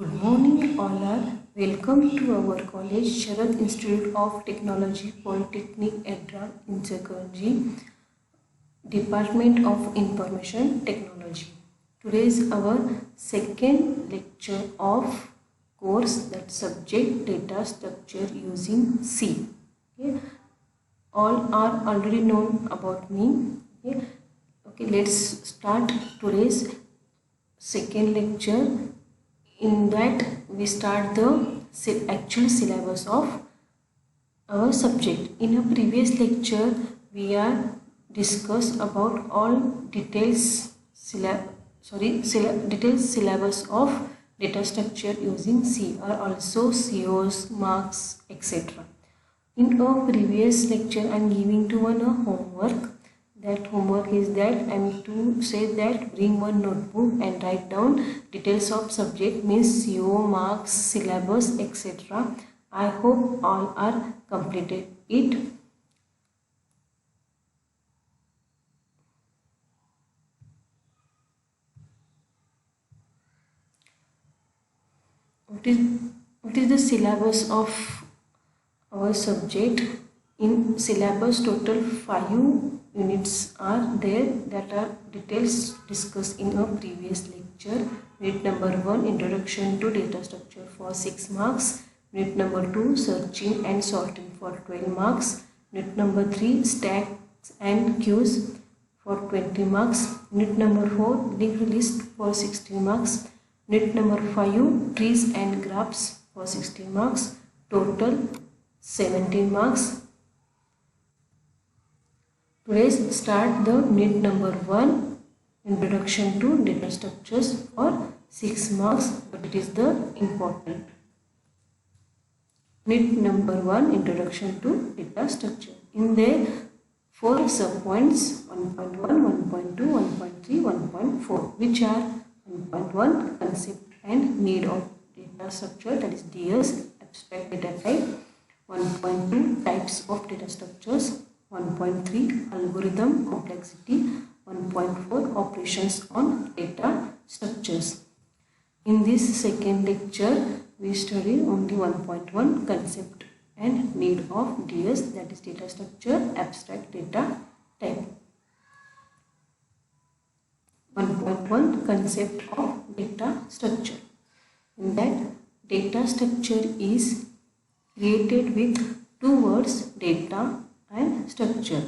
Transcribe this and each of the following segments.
Good morning, all are welcome to our college, Sharad Institute of Technology, Polytechnic, Edra, Inchakarji, Department of Information Technology. Today is our second lecture of course that subject data structure using C. Okay. All are already known about me. Okay, let's start today's second lecture. In that we start the actual syllabus of our subject. In a previous lecture we are discussed about all details syllabus of data structure using C or also COs, marks, etc. In a previous lecture I am giving to one a homework. That homework is that I am to say that bring one notebook and write down details of subject, means CO, marks, syllabus, etc. I hope all are completed it. What is the syllabus of our subject? In syllabus total 5 units are there that are details discussed in a previous lecture. Unit number 1, introduction to data structure, for 6 marks. Unit number 2, searching and sorting, for 12 marks. Unit number 3, stacks and queues, for 20 marks. Unit number 4, linked list, for 16 marks. Unit number 5, trees and graphs, for 16 marks. Total 17 marks. Today start the unit number 1, introduction to data structures, for 6 marks, but it is the important. Unit number 1, introduction to data structure. In there 4 subpoints, 1.1, 1.2, 1.3, 1.4, which are 1.1, concept and need of data structure, that is DS, abstract data type. 1.2, types of data structures. 1.3, algorithm complexity. 1.4, operations on data structures. In this second lecture we study only 1.1, concept and need of DS, that is data structure, abstract data type. 1.1, concept of data structure. In that, data structure is created with two words, data and structure.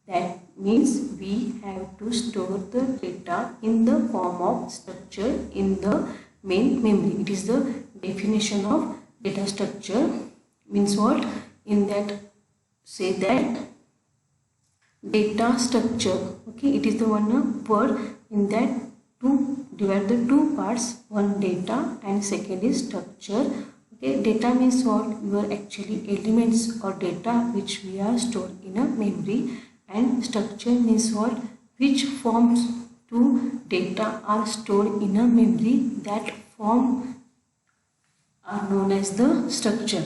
That means we have to store the data in the form of structure in the main memory. It is the definition of data structure. Means what? In that, say that data structure, okay, it is the one word. In that, to divide the two parts, one data and second is structure. Okay, data means what? Your actually elements or data which we are stored in a memory, and structure means what? Which forms to data are stored in a memory, that form are known as the structure.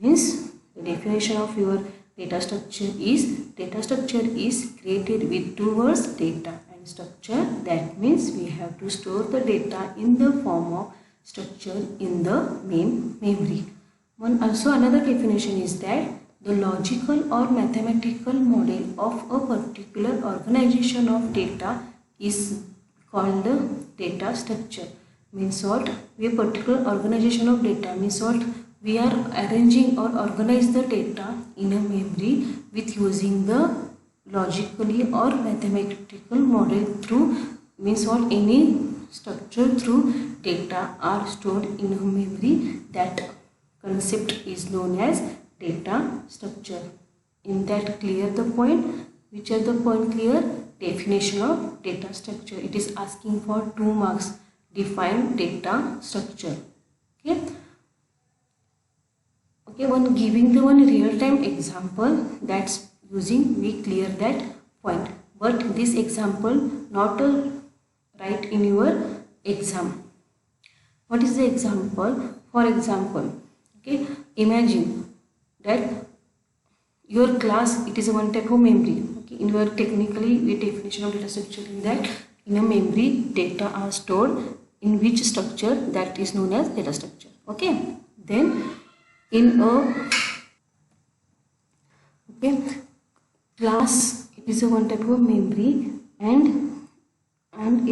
Means the definition of your data structure is created with two words, data and structure. That means we have to store the data in the form of structure in the main memory. Also another definition is that the logical or mathematical model of a particular organization of data is called the data structure. Means what? A particular organization of data means what? We are arranging or organize the data in a memory with using the logically or mathematical model through, means what? Any structure through data are stored in a memory. That concept is known as data structure. In that, clear the point? Which are the point clear? Definition of data structure. It is asking for 2 marks. Define data structure. Okay, one giving the one real-time example, that's using we clear that point. But this example not write in your exam. What is the example? For example, okay, imagine that your class, it is a one type of memory. Okay, in your technically the definition of data structure in that, in a memory data are stored in which structure, that is known as data structure. Okay, then in a class, it is a one type of memory, and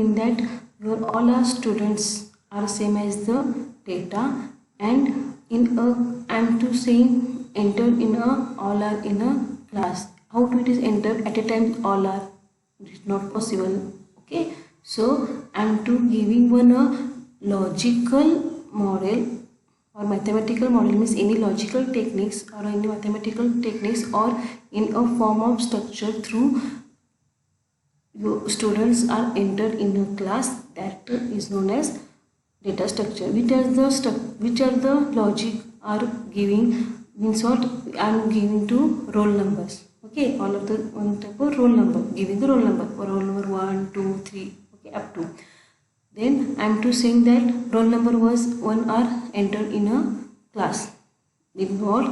in that your all our students are same as the data, and in a I'm to saying enter in a all are in a class. How to it is enter at a time all are, it is not possible. Okay, so I'm to giving one a logical model or mathematical model, means any logical techniques or any mathematical techniques or in a form of structure through your students are entered in a class, that is known as data structure. Which are the logic are giving, means what I am giving to roll numbers. Okay, all of the one type of roll number, giving the roll number 1, 2, 3, okay, up to. Then I am to saying that roll number was 1 are entered in a class. Because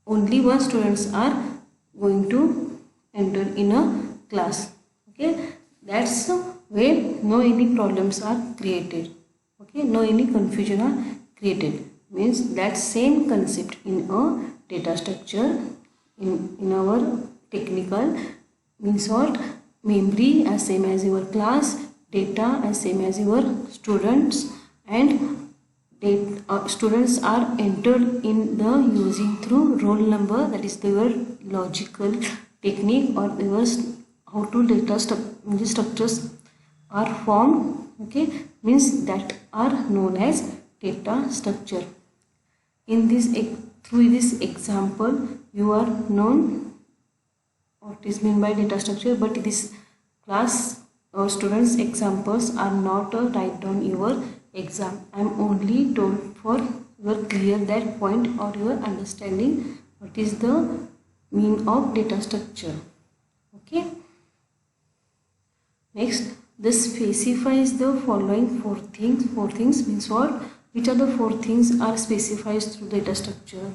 only one students are going to enter in a class. Okay, that's where no any problems are created. Okay, no any confusion are created. Means that same concept in a data structure in our technical, means what memory as same as your class, data as same as your students, and students are entered in the using through roll number, that is your logical technique, or your how to data structures are formed. Okay, means that are known as data structure. In this through this example you are known what is meant by data structure, but this class or students examples are not write down your exam. I am only told for your clear that point or your understanding what is the meaning of data structure. Okay, next, this specifies the following four things means what, which are the four things are specified through data structure.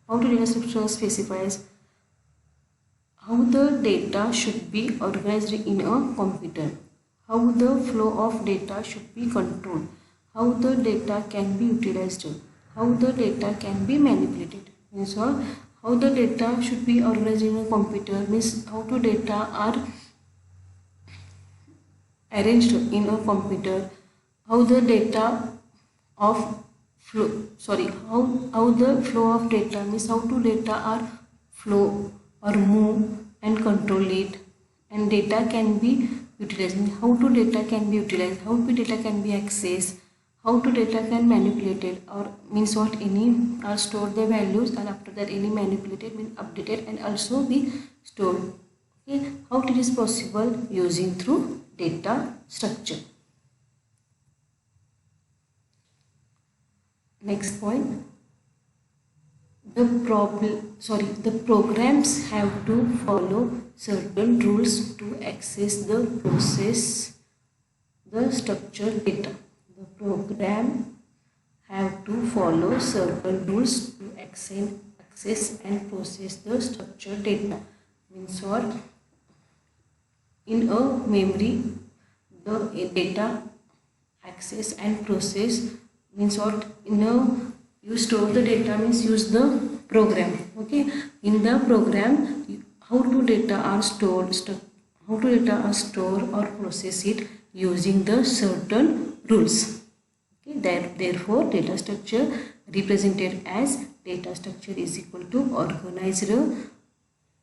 How the data structure specifies how the data should be organized in a computer, how the flow of data should be controlled, how the data can be utilized, how the data can be manipulated. Means how the data should be organized in a computer, means how the data are arranged in a computer, how the data of flow, how the flow of data, means how to data are flow or move and control it, and data can be utilized, how to data can be utilized, how to data can be accessed, how to data can manipulated, or means what any are stored the values, and after that any manipulated means updated and also be stored. Okay, how it is possible using through data structure. Next point, the programs have to follow certain rules to access the structured data. The program have to follow certain rules to access and process the structured data. Means what, in a memory the data access and process, means what, in a you store the data, means use the program. Okay, in the program how to data are stored or process it using the certain rules. Okay, therefore data structure represented as data structure is equal to organized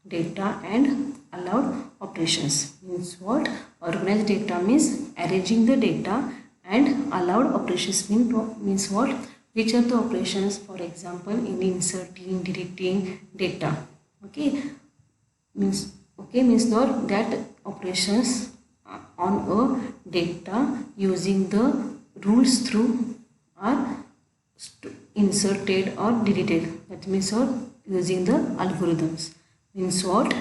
data and allowed operations. Means what, organized data means arranging the data, and allowed operations means what, which are the operations, for example in inserting, deleting data. Okay, means not that operations on a data using the rules through are inserted or deleted, that means what, using the algorithms. Means what,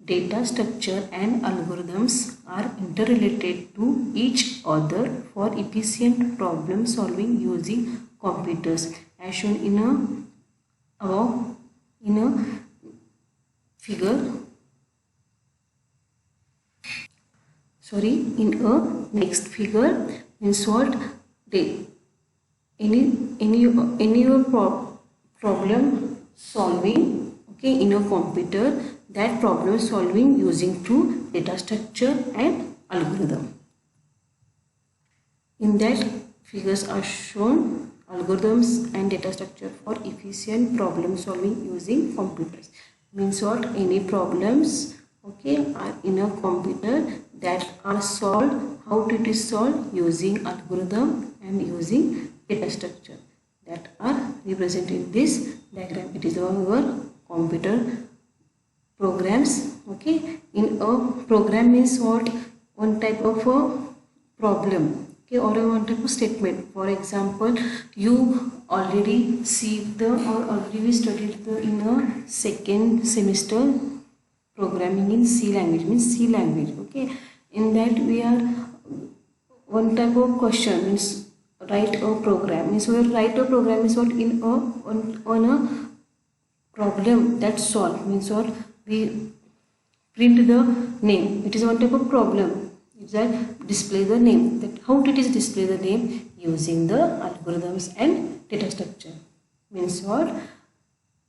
data structure and algorithms are interrelated to each other for efficient problem solving using computers, as shown in a figure. In a next figure. Means what, any problem solving, okay, in a computer, that problem solving using through data structure and algorithm. In that, figures are shown algorithms and data structure for efficient problem solving using computers. Means what? Any problems, okay, are in a computer that are solved. How it is solved? Using algorithm and using data structure that are represented in this diagram. It is our computer programs. Okay, in a program means what? One type of a problem, okay, or one type of statement. For example, you already see the or already we studied the in a second semester programming in C language, means C language. Okay, in that we are one type of question means write a program, means we write a program is what? In a on a problem that solve, means what? We print the name. It is one type of problem, is that display the name. That how it is display the name? Using the algorithms and data structure. Means what?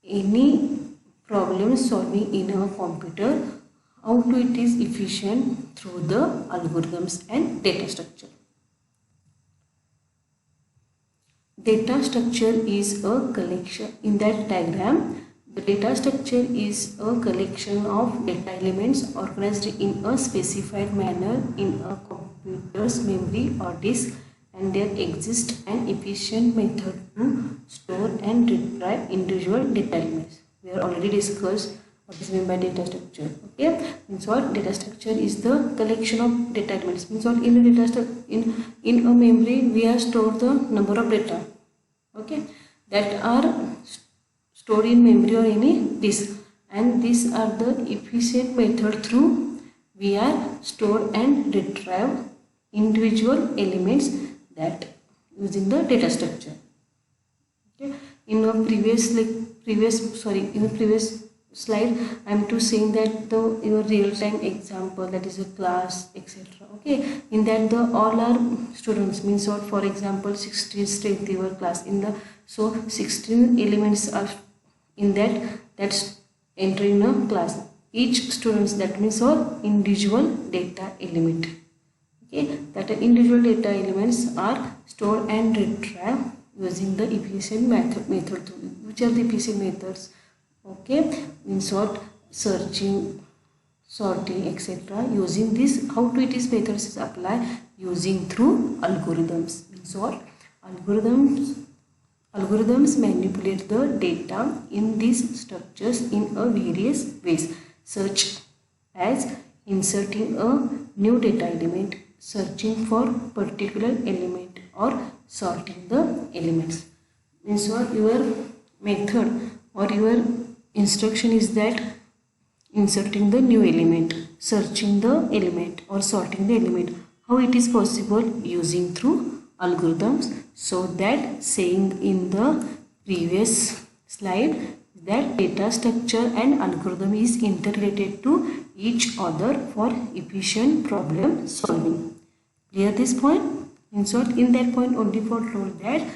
Any problem solving in a computer, how to it is efficient through the algorithms and data structure. Data structure is a collection. In that diagram, the data structure is a collection of data elements organized in a specified manner in a computer's memory or disk, and there exists an efficient method to store and retrieve individual data elements. We have already discussed what is meant by data structure. Okay, means what? Data structure is the collection of data elements. Means what? In a data structure, in a memory, we have stored the number of data, okay, that are stored in memory or any disk, and these are the efficient method through we are store and retrieve individual elements that using the data structure. Okay, in a previous slide I am to saying that the your real-time example, that is a class, etc. Okay, in that the all our students, means what? For example, 16 strength your class in the, so 16 elements are in that's entry in a class. Each students, that means all individual data element. Okay, that individual data elements are stored and retrieved using the efficient method. Which are the efficient methods? Okay, means what? Searching, sorting, etc. Using this, how to it is methods is apply using through algorithms. Means what? Algorithms manipulate the data in these structures in a various ways, such as inserting a new data element, searching for particular element, or sorting the elements. Means what? Your method or your instruction is that inserting the new element, searching the element, or sorting the element. How it is possible? Using through algorithms. So that saying in the previous slide, that data structure and algorithm is interrelated to each other for efficient problem solving. Clear this point? In short, in that point only for told that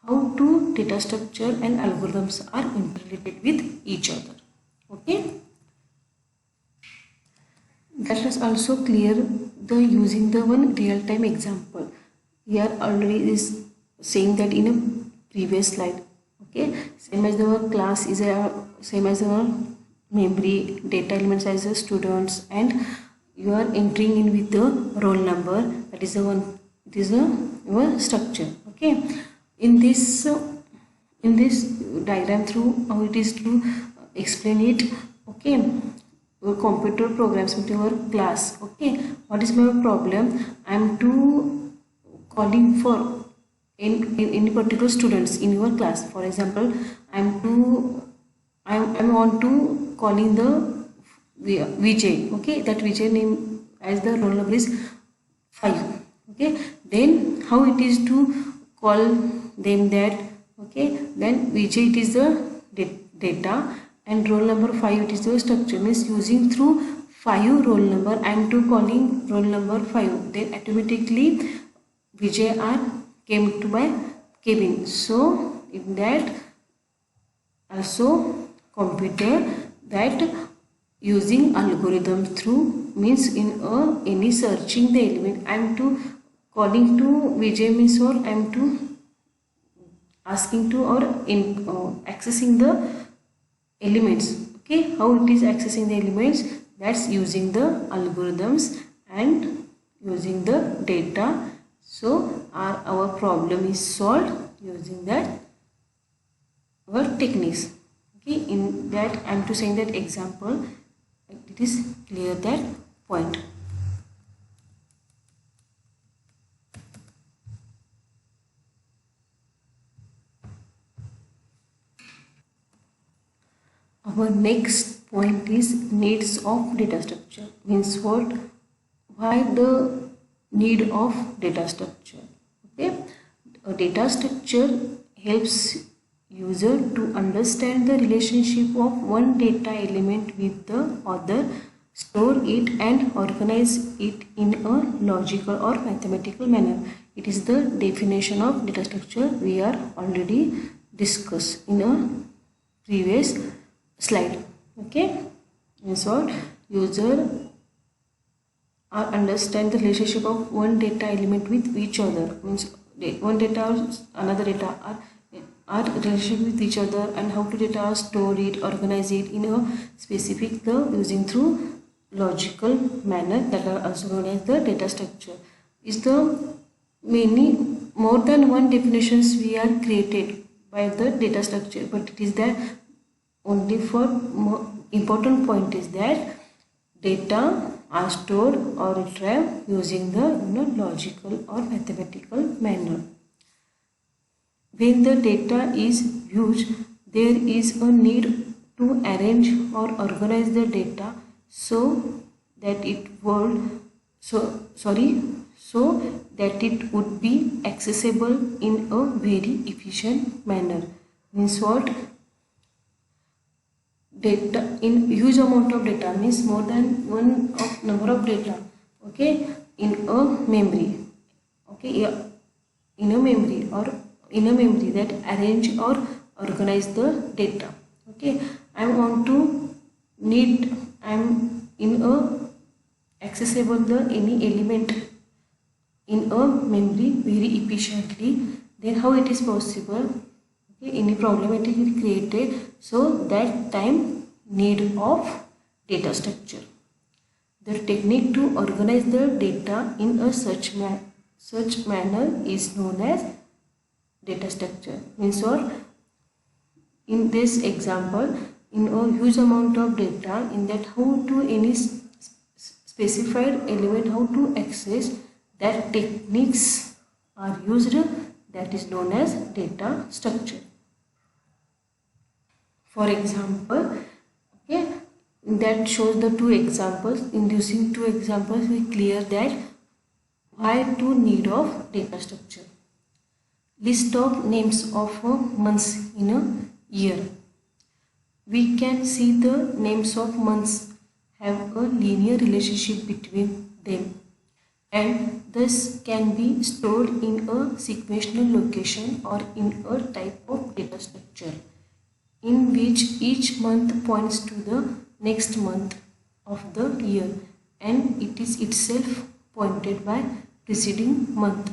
how to data structure and algorithms are interrelated with each other. Okay, that is also clear the using the one real-time example. Here already is saying that in a previous slide. Okay, same as the class is a same as our memory data elements as the students, and you are entering in with the roll number. That is the one. It is a your structure. Okay, in this diagram through how it is to explain it. Okay, your computer programs with your class. Okay, what is my problem? I am to calling for in any particular students in your class. For example, I want to calling the Vijay. Okay, that Vijay name as the roll number is 5. Okay, then how it is to call them that? Okay, then Vijay it is the data and roll number 5 it is the structure. Means using through 5 roll number I am to calling roll number 5, then automatically Vijay are came to my cabin. So in that also computer that using algorithm through means in any searching the element, I am to calling to Vijay means, or I am to asking to or in accessing the elements. Okay, how it is accessing the elements? That's using the algorithms and using the data. So our problem is solved using that our techniques. Okay, in that I am to saying that example, it is clear that point. Our next point is needs of data structure. Means what? Why the need of data structure? Okay, a data structure helps user to understand the relationship of one data element with the other, store it and organize it in a logical or mathematical manner. It is the definition of data structure we are already discussed in a previous slide. Okay, so user understand the relationship of one data element with each other. Means one data or another data are relationship with each other, and how to data store it, organize it in a specific using through logical manner, that are also known as the data structure. Is the many more than one definitions we are created by the data structure, but it is that only for more important point is that data are stored or retrieved using the logical or mathematical manner. When the data is huge, there is a need to arrange or organize the data so that it would that it would be accessible in a very efficient manner. Means what? Data in huge amount of data means more than one of number of data. Okay, in a memory. Okay, yeah, in a memory or in a memory that arrange or organize the data. Okay, I want to need, I am in a accessible the any element in a memory very efficiently. Then how it is possible? Okay, any problem it is created, so that time need of data structure. The technique to organize the data in a such manner is known as data structure. Means what? In this example, in a huge amount of data, in that how to any specified element, how to access, that techniques are used, that is known as data structure. For example, okay, that shows the two examples. In using two examples, we clear that why to need of data structure. List of names of months in a year. We can see the names of months have a linear relationship between them, and thus can be stored in a sequential location or in a type of data structure in which each month points to the next month of the year, and it is itself pointed by preceding month.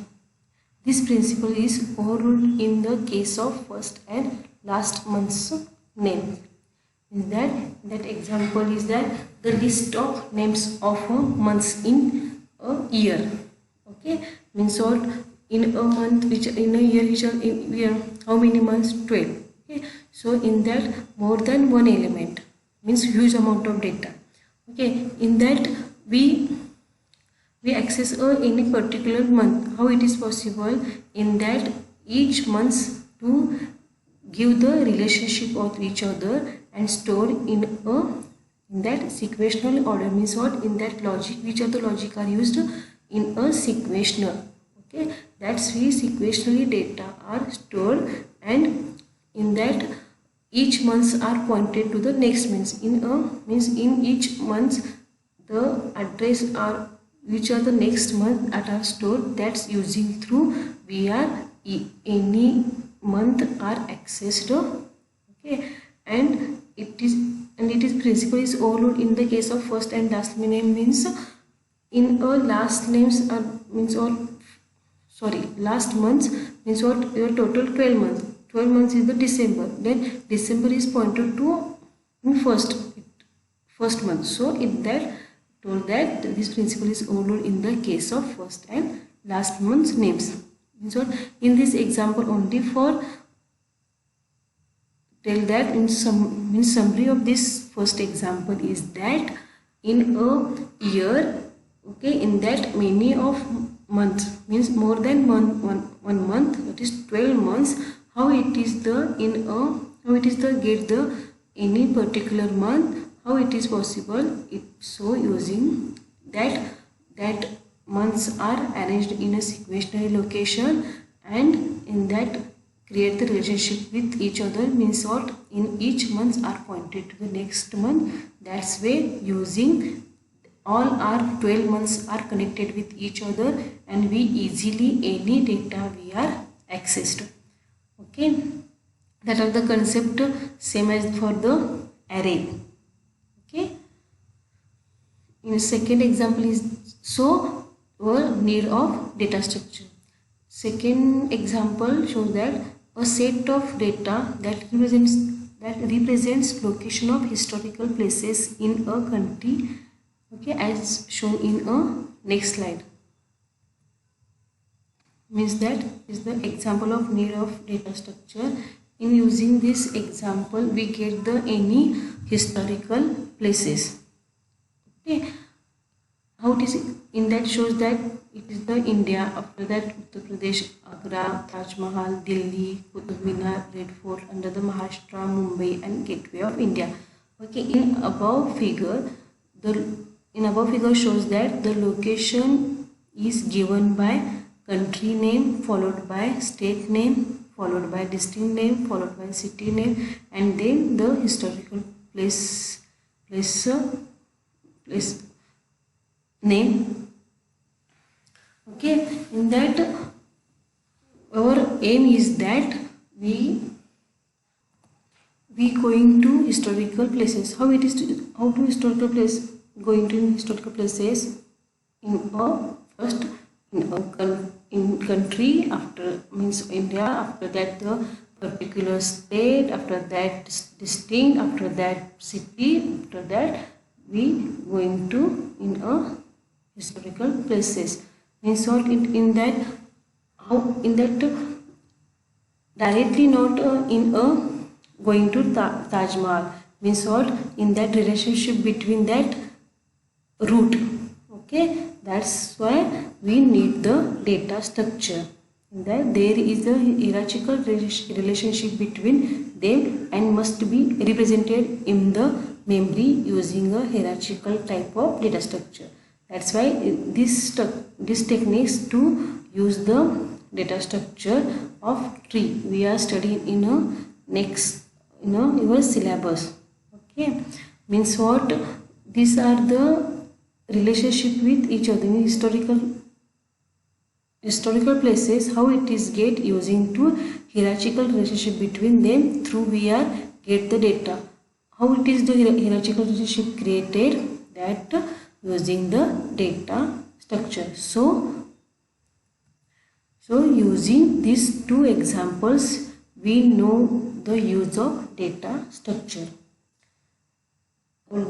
This principle is overruled in the case of first and last month's name. In that example is that the list of names of months in a year. Okay, means what? In a month, which in a year, which are in year, how many months? 12. Okay, so in that more than one element, means huge amount of data. Okay, in that we access any particular month. How it is possible? In that each month to give the relationship of each other and store in that sequential order. Means what? In that logic, which are the logic are used in a sequential. Okay, that's why sequentially data are stored, and in that each months are pointed to the next month. In each month the address are which are the next month that are stored, that's using through where any month are accessed. Okay, and it is principle is overload in the case of first and last name, means in a last names are means or sorry last months means what your total 12 months. 12 months is the December, then December is pointed to in first month. So in that told that this principle is overload in the case of first and last month's names. Means what in this example only for tell that in summary of this first example is that in a year, okay, in that many of months means more than one month, that is 12 months. How it is the get the any particular month, how it is possible? So using that months are arranged in a sequential location, and in that create the relationship with each other, means what in each months are pointed to the next month. That's way using all our 12 months are connected with each other, and we easily any data we are accessed. Okay, that are the concept same as for the array. Okay, in the second example is so our need of data structure. Second example shows that a set of data that represents location of historical places in a country, okay, as shown in a next slide. Means that is the example of need of data structure. In using this example we get the any historical places. Okay, how it is in that shows that it is the India, after that Uttar Pradesh, Agra, Taj Mahal, Delhi, Qutub Minar, Red Fort under the Maharashtra, Mumbai and Gateway of India. Okay, in above figure shows that the location is given by country name followed by state name followed by district name followed by city name, and then the historical place name. Okay, in that our aim is that we going to historical places. How it is how to historical place going to historical places in a first in country, after means India, after that the particular state, after that district, after that city, after that we going to in a historical places. Means what in that how in that directly not in a going to Taj Mahal, means what in that relationship between that route. Okay, that's why we need the data structure. That there is a hierarchical relationship between them and must be represented in the memory using a hierarchical type of data structure. That's why this techniques to use the data structure of tree we are studying in a next your syllabus. Okay, means what these are the relationship with each other in historical places, how it is get using to hierarchical relationship between them through we are get the data. How it is the hierarchical relationship created, that using the data structure. So using these two examples we know the use of data structure.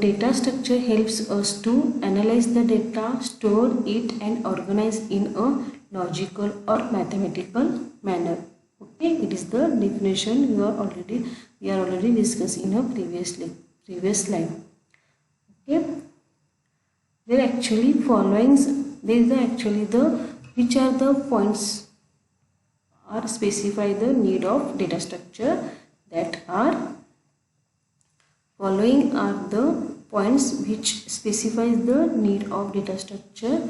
Data structure helps us to analyze the data, store it and organize in a logical or mathematical manner. Okay, it is the definition we are already discussed in a previous slide. Okay, there actually following there is actually the which are the points are specify the need of data structure, that are following are the points which specifies the need of data structure.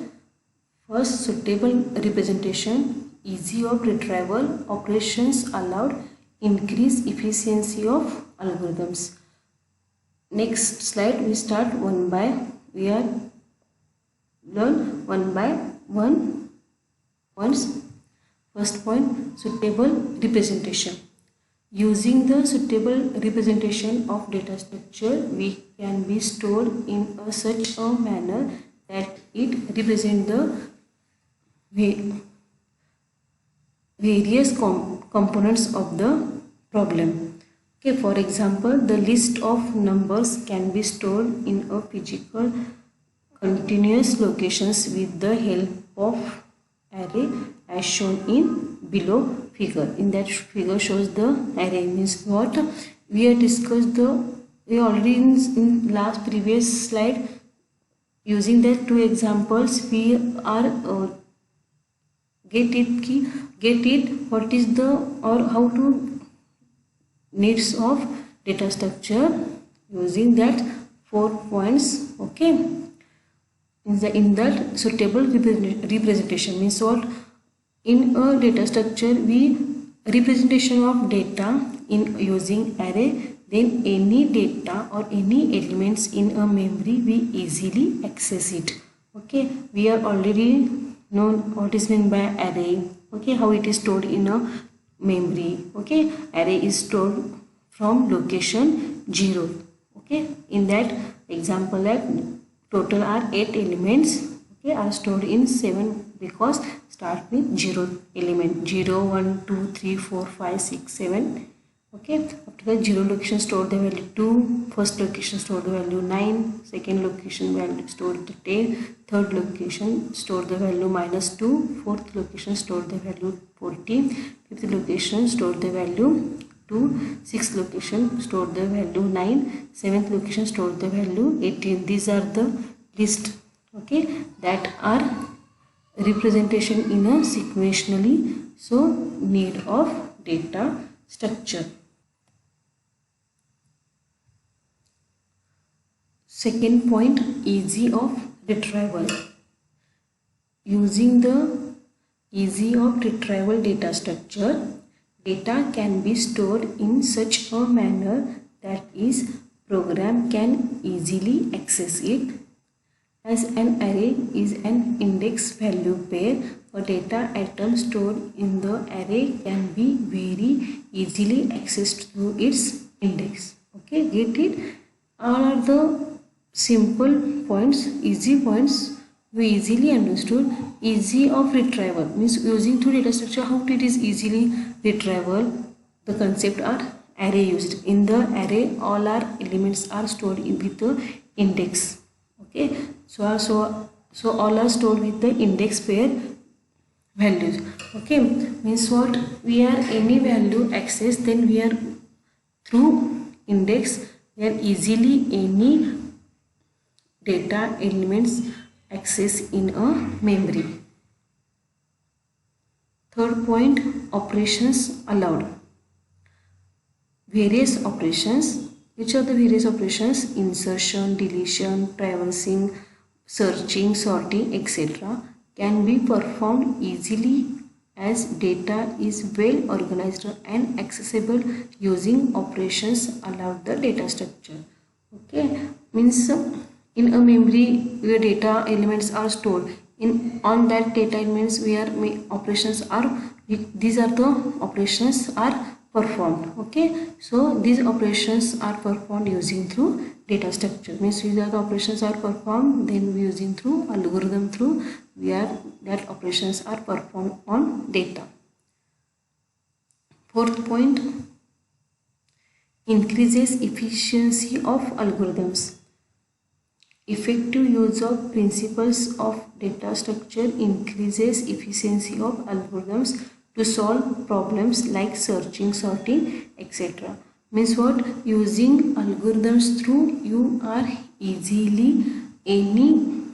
First, suitable representation, easy of retrieval, operations allowed, increase efficiency of algorithms. Next slide we start one by we are learn one by one points. First point, suitable representation. Using the suitable representation of data structure, we can be stored in such a manner that it represents the various components of the problem. Okay, for example, the list of numbers can be stored in a physical continuous locations with the help of array as shown in below figure. In that figure shows the array, means what we have discussed we already in last previous slide. Using that two examples, we are get it what is the or how to needs of data structure using that 4 points. Okay, in that suitable representation means what, in a data structure we representation of data in using array, then any data or any elements in a memory we easily access it. Okay, we are already known what is meant by array. Okay, how it is stored in a memory. Okay, array is stored from location 0. Okay, in that example, like total are 8 elements. Okay, are stored in 7 because start with 0 element, 0 1 2 3 4 5 6 7. Okay, after the 0 location store the value 2, first location store the value 9, second location value store the 10, third location store the value -2, fourth location store the value 14, fifth location store the value 2, sixth location store the value 9, seventh location store the value 18. These are the list, okay, that are representation in a sequentially, so need of data structure. Second point, easy of retrieval. Using the easy of retrieval data structure, data can be stored in such a manner that is program can easily access it. As an array is an index value pair, a data item stored in the array can be very easily accessed through its index. Okay, get it? All are the simple points, easy points we easily understood. Easy of retrieval means using through data structure, how it is easily retrieval. The concept are array used. In the array, all our elements are stored with the index. Okay, so all are stored with the index pair values. Okay, means what, we are any value access, then we are through index we are easily any data elements access in a memory. Third point, operations allowed. Various operations. Which are the various operations? Insertion, deletion, traversing, searching, sorting, etc. can be performed easily as data is well organized and accessible using operations allowed the data structure. Okay, means in a memory where data elements are stored, in on that data elements where operations are, these are the operations are performed. Okay, so these operations are performed using through data structure, means these are the operations are performed, then we using through algorithm through where that operations are performed on data. Fourth point, increases efficiency of algorithms. Effective use of principles of data structure increases efficiency of algorithms to solve problems like searching, sorting, etc. Means what, using algorithms through you are easily any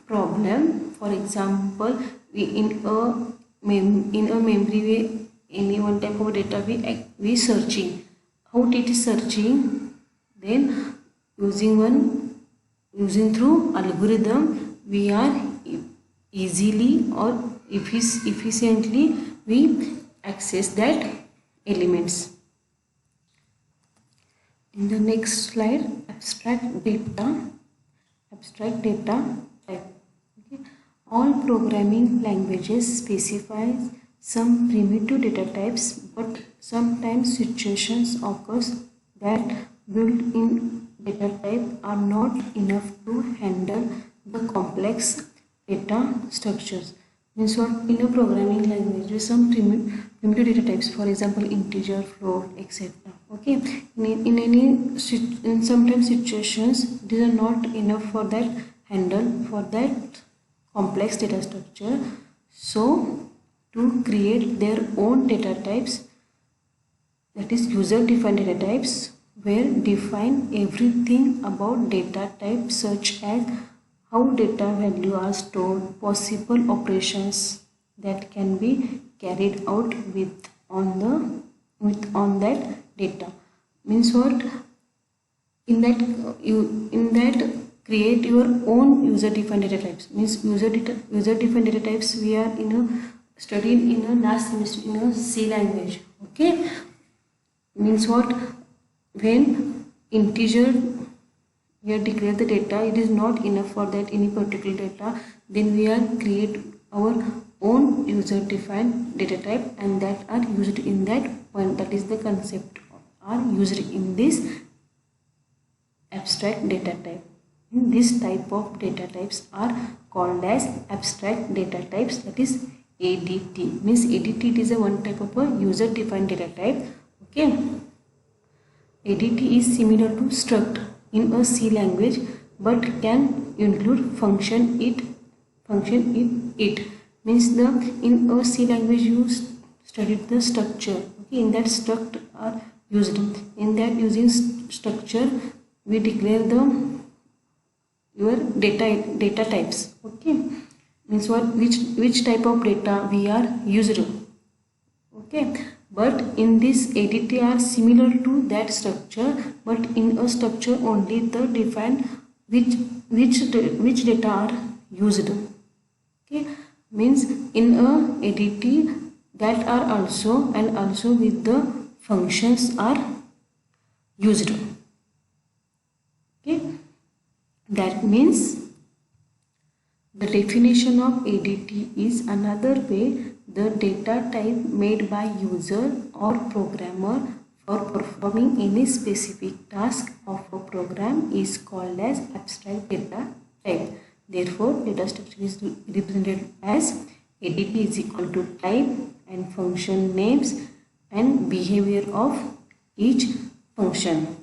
problem. For example, we in a memory way, any one type of data we searching, how it is searching, then using through algorithm we are easily or efficiently we access that elements. In the next slide, abstract data type. Okay, All programming languages specify some primitive data types, but sometimes situations occurs that built-in data type are not enough to handle the complex data structures. Means what, in a programming language some primitive data types, for example integer, float, etc. Okay, in sometimes situations these are not enough for that handle for that complex data structure. So to create their own data types, that is user defined data types, where define everything about data type such as how data value are stored, possible operations that can be carried out on that data. Means what, in that create your own user defined data types. Means user defined data types we are studied in a last semester in a C language. Okay, means what, when integer we are declare the data, it is not enough for that any particular data, then we are create our own user defined data type, and that are used in that point. That is the concept are used in this abstract data type. This type of data types are called as abstract data types, that is ADT. Means ADT is a one type of a user defined data type. Okay, ADT is similar to struct in a C language but can include function it. Means the in a C language you studied the structure. Okay, in that struct are used. In that using structure we declare the your data types. Okay, means what, which type of data we are used. Okay, but in this ADT are similar to that structure, but in a structure only the define which data are used. Okay, means in a ADT that are also, and also with the functions are used. Okay, that means the definition of ADT is another way the data type made by user or programmer for performing any specific task of a program is called as abstract data type. Therefore, data structure is represented as ADT is equal to type and function names and behavior of each function.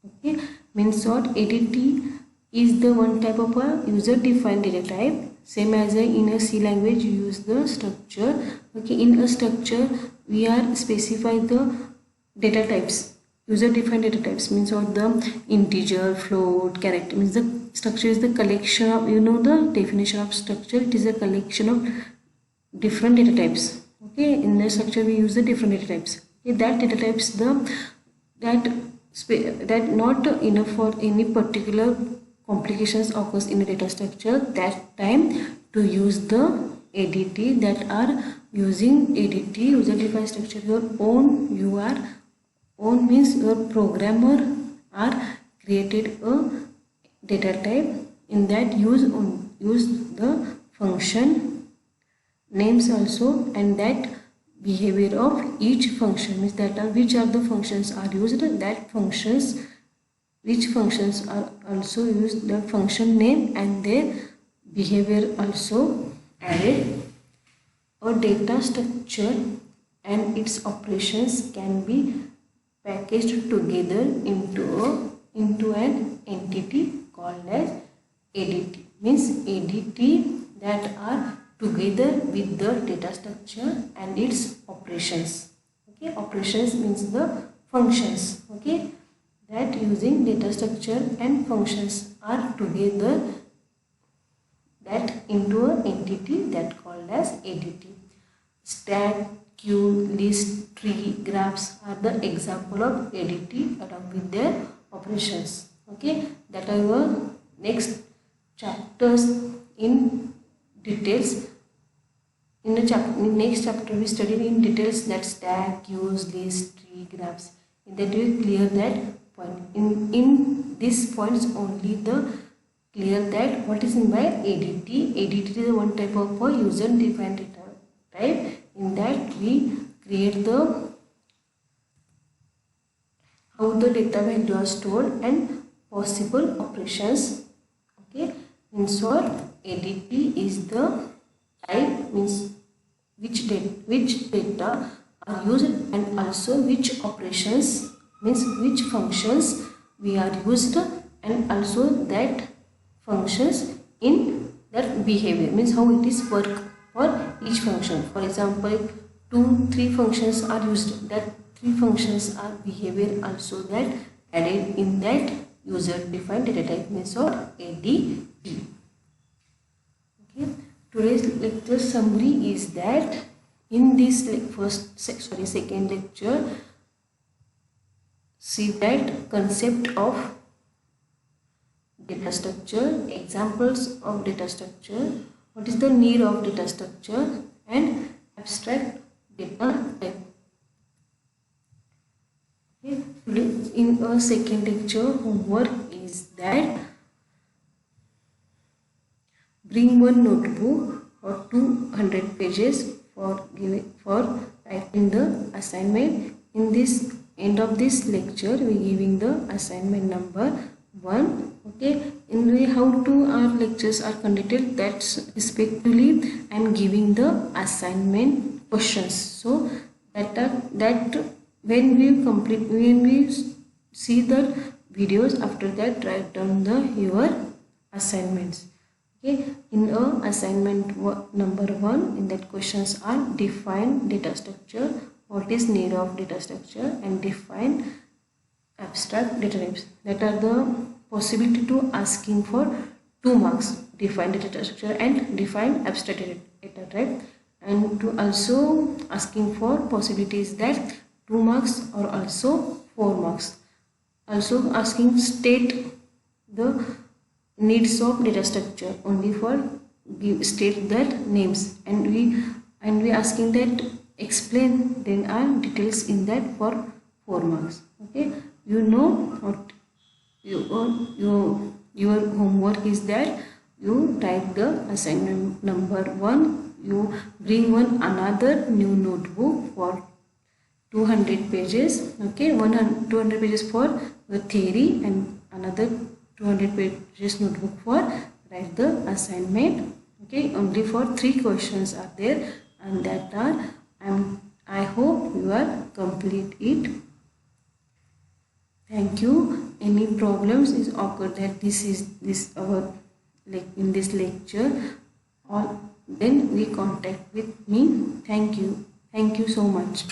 Okay, means what, ADT is the one type of a user defined data type, same as in a C language you use the structure. Okay, in a structure we are specify the data types, user defined data types. Means what, the integer, float, character. Means the structure is the collection of, you know the definition of structure, it is a collection of different data types. Okay, in the structure we use the different data types. Okay, that data types that not enough for any particular complications occurs in a data structure, that time to use the ADT, that are using ADT user defined structure your own. You are own means your programmer are created a data type, in that use the function names also, and that behavior of each function. Means that are which are the functions are used, that functions, which functions are also used, the function name and their behavior also added. A data structure and its operations can be packaged together into an entity called as ADT. Means ADT that are together with the data structure and its operations. Okay, operations means the functions. Okay, that using data structure and functions are together, that into an entity that called as ADT. Stack, queue, list, tree, graphs are the example of ADT along with their operations. Okay, that are your next chapters in details. In the next chapter we studied in details that stack, queues, list, tree, graphs. In that we clear that point. In these points only the clear that what is meant by ADT. ADT is one type of a user defined data type. In that we create the how the data value are stored and possible operations. Okay, in short, ADT is the type, means which data are used and also which operations, means which functions we are used, and also that functions in that behavior, means how it is work for each function. For example, if 2-3 functions are used, that 3 functions are behavior also that added in that user defined data type, means or ADT. Okay, today's lecture summary is that in this second lecture, see that concept of data structure, examples of data structure, what is the need of data structure, and abstract data type. Okay. In a second lecture, homework is that bring one notebook or 200 pages for writing the assignment. In this end of this lecture, we giving the assignment number 1. Okay, in way how to our lectures are conducted, that's respectively I am giving the assignment questions, so that when we see the videos, after that write down your assignments. Okay, in assignment number 1, in that questions are define data structure, what is need of data structure, and define abstract data types. That are the possibility to asking for 2 marks, define data structure and define abstract data type, and to also asking for possibilities that 2 marks or also 4 marks. Also asking state the needs of data structure, only for state that names, and we asking that explain then are details in that for 4 marks. Okay, you know what your homework is that you type the assignment number 1, you bring another new notebook for 200 pages. Okay, 200 pages for the theory and another 200 pages notebook for write the assignment. Okay, only for 3 questions are there, and that are I hope you are complete it. Thank you. Any problems is occurred that this our in this lecture, or then we contact with me. Thank you so much.